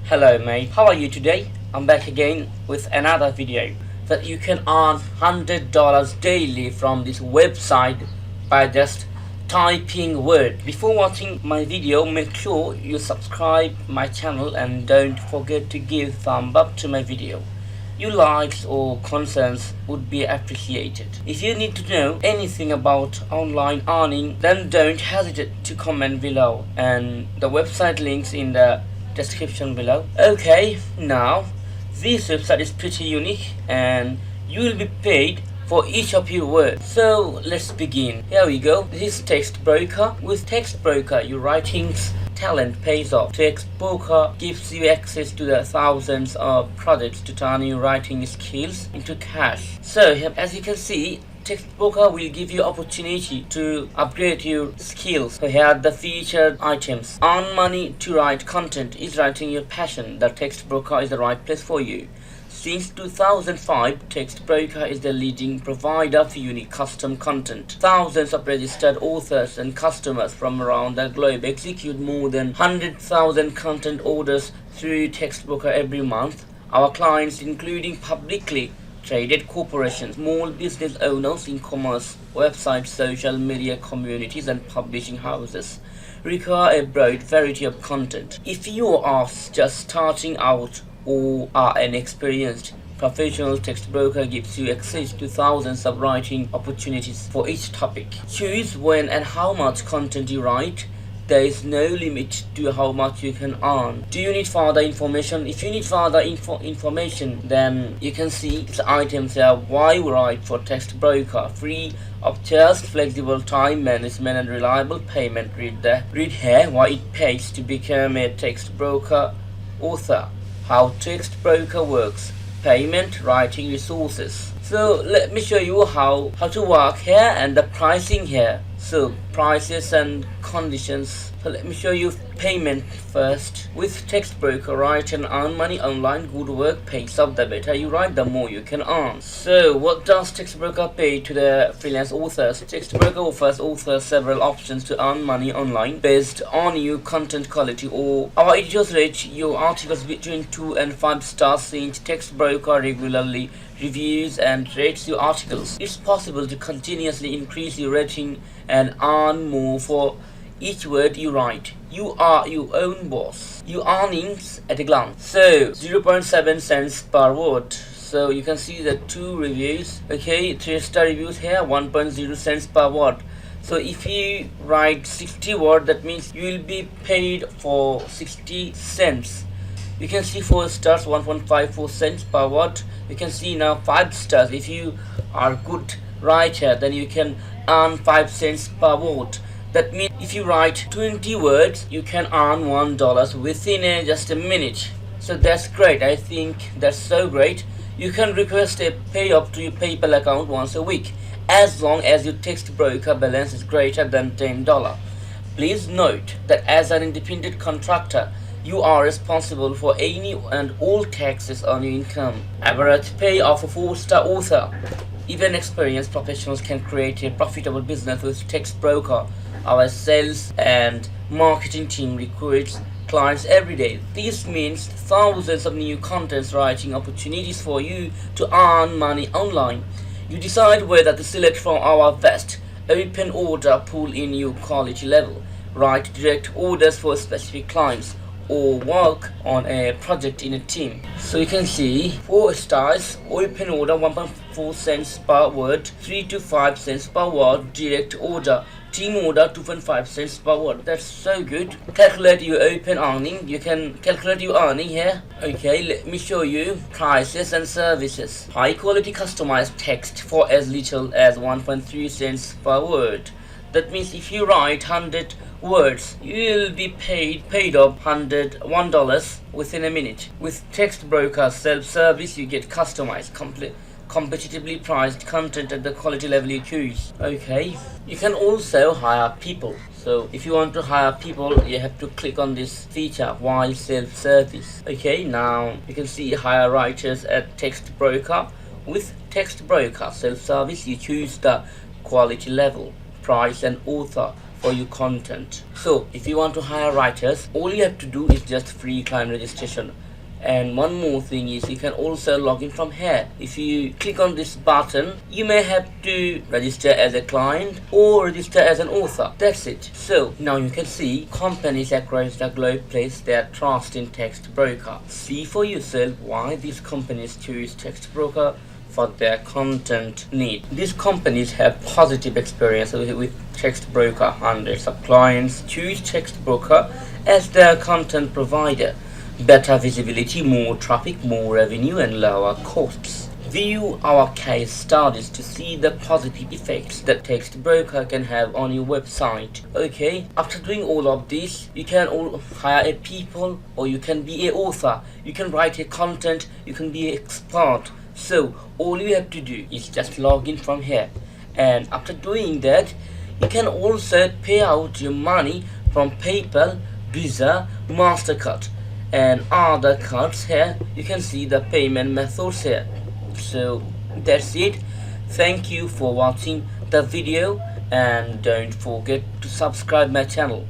Hello mate, how are you today? I'm back again with another video that you can earn $100 daily from this website by just typing word. Before watching my video, make sure you subscribe my channel and don't forget to give thumb up to my video. Your likes or concerns would be appreciated. If you need to know anything about online earning, then don't hesitate to comment below, and the website links in the description below. Okay, now this website is pretty unique and you will be paid for each of your words. So let's begin. Here we go. This is Text Broker. With Text Broker, your writing's talent pays off. Text Broker gives you access to the thousands of projects to turn your writing skills into cash. So as you can see, Text Broker will give you opportunity to upgrade your skills. So here are the featured items. Earn money to write content. Is writing your passion? The Text Broker is the right place for you. Since 2005, Text Broker is the leading provider for unique custom content. Thousands of registered authors and customers from around the globe execute more than 100,000 content orders through Text Broker every month. Our clients, including publicly traded corporations, small business owners, e-commerce websites, social media communities, and publishing houses, require a broad variety of content. If you are just starting out or are an experienced professional, Text Broker gives you access to thousands of writing opportunities for each topic. Choose when and how much content you write. There is no limit to how much you can earn. Do you need further information? If you need further information, then you can see the items here. Why write for Text Broker? Free of charge, flexible time management, and reliable payment. Read here why it pays to become a Text Broker author. How Text Broker works. Payment, writing resources. So let me show you how to work here and the pricing here. So prices and conditions. So let me show you payment first. With Text Broker, write and earn money online. Good work pays off. The better you write, the more you can earn. So what does Text Broker pay to the freelance authors? Text Broker offers authors several options to earn money online based on your content quality. Or our editors rate your articles between 2 and 5 stars, since Text Broker regularly reviews and rates your articles. It's possible to continuously increase your rating and earn more for each word you write. You are your own boss. Your earnings at a glance. So 0.7 cents per word. So you can see the 2 reviews. Okay, 3-star reviews here, 1.0 cents per word. So if you write 60 words, that means you will be paid for 60 cents. You can see 4 stars, 1.54 cents per word. You can see now 5 stars. If you are good writer, then you can earn 5 cents per word. That means if you write 20 words, you can earn $1 within just a minute. So that's great. I think that's so great. You can request a pay up to your PayPal account once a week, as long as your Text Broker balance is greater than $10. Please note that as an independent contractor, you are responsible for any and all taxes on your income. Average pay of a 4-star author. Even experienced professionals can create a profitable business with Text Broker. Our sales and marketing team recruits clients every day. This means thousands of new content writing opportunities for you to earn money online. You decide whether to select from our vast open order pool in your quality level, write direct orders for specific clients, or work on a project in a team. So you can see 4 stars, open order 1.4 cents per word, 3 to 5 cents per word, direct order, team order 2.5 cents per word. That's so good. Calculate your open earning. You can calculate your earning here. Okay, let me show you prices and services. High quality customized text for as little as 1.3 cents per word. That means if you write 100 words, you will be paid up $101 within a minute. With Text Broker self-service, you get customized, competitively priced content at the quality level you choose. Okay, you can also hire people. So if you want to hire people, you have to click on this feature while self-service. Okay, now you can see hire writers at Text Broker. With Text Broker self-service, you choose the quality level, price, and author for your content. So if you want to hire writers, all you have to do is just free client registration. And one more thing is you can also log in from here. If you click on this button, you may have to register as a client or register as an author. That's it. So now you can see companies across the globe place their trust in Textbroker. See for yourself why these companies choose Textbroker for their content need. These companies have positive experience with Textbroker. Hundreds of clients choose Textbroker as their content provider. Better visibility, more traffic, more revenue, and lower costs. View our case studies to see the positive effects that Textbroker can have on your website. Okay, after doing all of this, you can hire a people, or you can be an author. You can write a content. You can be an expert. So all you have to do is just log in from here, and after doing that, you can also pay out your money from PayPal, Visa, MasterCard, and other cards. Here you can see the payment methods here. So that's it. Thank you for watching the video, and don't forget to subscribe my channel.